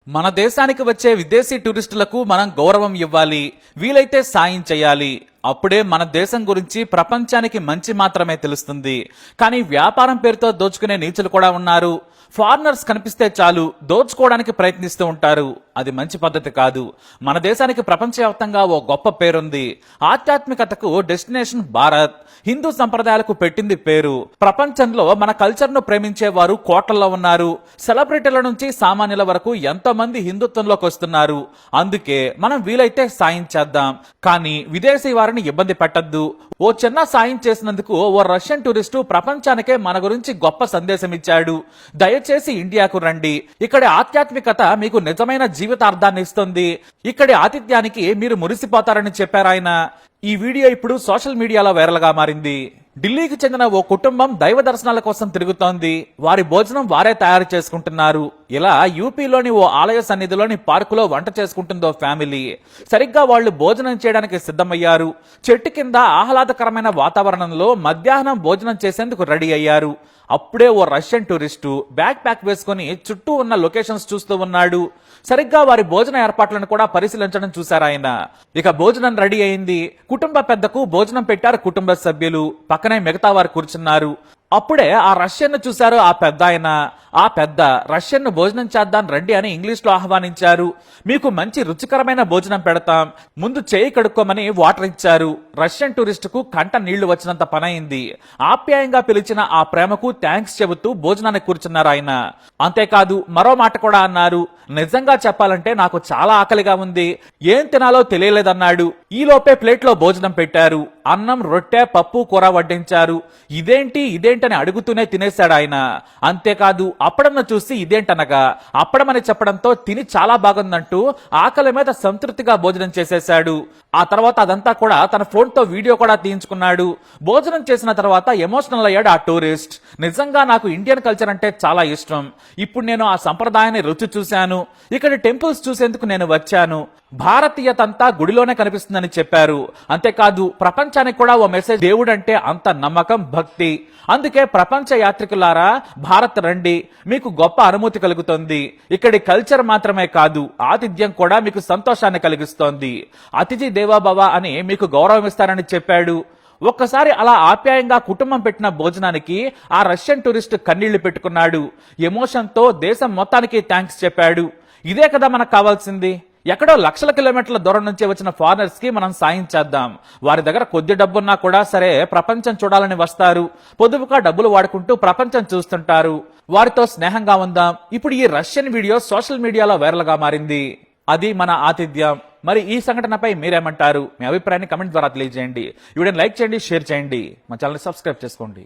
మన దేశానికి వచ్చే విదేశీ టూరిస్టులకు మనం గౌరవం ఇవ్వాలి, వీలైతే సాయం చేయాలి. అప్పుడే మన దేశం గురించి ప్రపంచానికి మంచి మాత్రమే తెలుస్తుంది. కానీ వ్యాపారం పేరుతో దోచుకునే నీచులు కూడా ఉన్నారు. ఫారినర్స్ కనిపిస్తే చాలు దోచుకోవడానికి ప్రయత్నిస్తూ ఉంటారు. అది మంచి పద్ధతి కాదు. మన దేశానికి ప్రపంచవ్యాప్తంగా ఓ గొప్ప పేరుంది. ఆధ్యాత్మికతకు డెస్టినేషన్ భారత్. హిందూ సంప్రదాయాలకు పెట్టింది పేరు. ప్రపంచంలో మన కల్చర్ ను ప్రేమించే వారు కోట్లలో ఉన్నారు. సెలబ్రిటీల నుంచి సామాన్యుల వరకు ఎంతో మంది హిందుత్వంలోకి వస్తున్నారు. అందుకే మనం వీలైతే సాయం చేద్దాం, కానీ విదేశీ వారిని ఇబ్బంది పెట్టద్దు. ఓ చిన్న సాయం చేసినందుకు ఓ రష్యన్ టూరిస్టు ప్రపంచానికే మన గురించి గొప్ప సందేశం ఇచ్చాడు. దయచేసి ఇండియాకు రండి, ఇక్కడి ఆధ్యాత్మికత మీకు నిజమైన జీవితార్థాన్ని ఇస్తుంది, ఇక్కడి ఆతిథ్యానికి మీరు మురిసిపోతారని చెప్పారాయన. ఈ వీడియో ఇప్పుడు సోషల్ మీడియాలో వైరల్ గా మారింది. ఢిల్లీకి చెందిన ఓ కుటుంబం దైవ దర్శనాల కోసం తిరుగుతోంది. వారి భోజనం వారే తయారు చేసుకుంటున్నారు. ఇలా యూపీలోని ఓ ఆలయ సన్నిధిలోని పార్కులో వంట చేసుకుంటుందో ఫ్యామిలీ. సరిగ్గా వాళ్లు భోజనం చేయడానికి సిద్ధమయ్యారు. చెట్టు కింద ఆహ్లాదకరమైన వాతావరణంలో మధ్యాహ్నం భోజనం చేసేందుకు రెడీ అయ్యారు. అప్పుడే ఓ రష్యన్ టూరిస్టు బ్యాక్ ప్యాక్ వేసుకుని చుట్టూ ఉన్న లొకేషన్స్ చూస్తూ ఉన్నాడు. సరిగ్గా వారి భోజన ఏర్పాట్లను కూడా పరిశీలించడం చూశారాయన. ఇక భోజనం రెడీ అయింది. కుటుంబ పెద్దకు భోజనం పెట్టారు కుటుంబ సభ్యులు. పక్కనే మిగతా వారు కూర్చున్నారు. అప్పుడే ఆ రష్యన్ ను చూశారు ఆ పెద్ద ఆయన. ఆ పెద్ద రష్యన్ ను భోజనం చేద్దాం రండి అని ఇంగ్లీష్ లో ఆహ్వానించారు. మీకు మంచి రుచికరమైన భోజనం పెడతాం, ముందు చేయి కడుక్కోమని వాటర్ ఇచ్చారు. రష్యన్ టూరిస్ట్ కు కంట నీళ్లు వచ్చినంత పనైంది. ఆప్యాయంగా పిలిచిన ఆ ప్రేమకు థ్యాంక్స్ చెబుతూ భోజనాన్ని కూర్చున్నారు ఆయన. అంతేకాదు మరో మాట కూడా అన్నారు. నిజంగా చెప్పాలంటే నాకు చాలా ఆకలిగా ఉంది, ఏం తినాలో తెలియలేదన్నాడు. ఈలోపే ప్లేట్ లో భోజనం పెట్టారు. అన్నం, రొట్టె, పప్పు, కూర వడ్డించారు. ఇదేంటని అడుగుతూనే తినేశాడు ఆయన. అంతేకాదు అప్పడన్న చూసి ఇదేంటనగా అప్పడమని చెప్పడంతో తిని చాలా బాగుందంటూ ఆకలి మీద సంతృప్తిగా భోజనం చేసేశాడు. ఆ తర్వాత అదంతా కూడా తన ఫోన్ తో వీడియో కూడా తీయించుకున్నాడు. భోజనం చేసిన తర్వాత ఎమోషనల్ అయ్యాడు ఆ టూరిస్ట్. నిజంగా నాకు ఇండియన్ కల్చర్ అంటే చాలా ఇష్టం. ఇప్పుడు నేను ఆ సంప్రదాయాన్ని రుచి చూశాను. ఇక్కడ టెంపుల్స్ చూసేందుకు నేను వచ్చాను. భారతీయతంతా గుడిలోనే కనిపిస్తుందని చెప్పారు. అంతేకాదు ప్రపంచానికి కూడా ఓ మెసేజ్, దేవుడంటే అంత నమ్మకం, భక్తి. అందుకే ప్రపంచ యాత్రికులారా భారత్ రండి, మీకు గొప్ప అనుభూతి కలుగుతుంది. ఇక్కడి కల్చర్ మాత్రమే కాదు, ఆతిథ్యం కూడా మీకు సంతోషాన్ని కలిగిస్తోంది. అతిథి దేవోభవ అని మీకు గౌరవం ఇస్తారని చెప్పాడు. ఒక్కసారి అలా ఆప్యాయంగా కుటుంబం పెట్టిన భోజనానికి ఆ రష్యన్ టూరిస్ట్ కన్నీళ్లు పెట్టుకున్నాడు. ఎమోషన్ తో దేశం మొత్తానికి థ్యాంక్స్ చెప్పాడు. ఇదే కదా మనకు కావాల్సింది. ఎక్కడో లక్షల కిలోమీటర్ల దూరం నుంచి వచ్చిన ఫారినర్స్ కి మనం సాయం చేద్దాం. వారి దగ్గర కొద్ది డబ్బున్నా కూడా సరే ప్రపంచం చూడాలని వస్తారు. పొదుపుగా డబ్బులు వాడుకుంటూ ప్రపంచం చూస్తుంటారు. వారితో స్నేహంగా ఉందాం. ఇప్పుడు ఈ రష్యన్ వీడియో సోషల్ మీడియాలో వైరల్ గా మారింది. అది మన ఆతిథ్యం. మరి ఈ సంఘటనపై మీరేమంటారు? మీ అభిప్రాయాన్ని కమెంట్ ద్వారా తెలియజేయండి. ఈ వీడియోని లైక్ చేయండి, షేర్ చేయండి, మా ఛానల్ సబ్స్క్రైబ్ చేసుకోండి.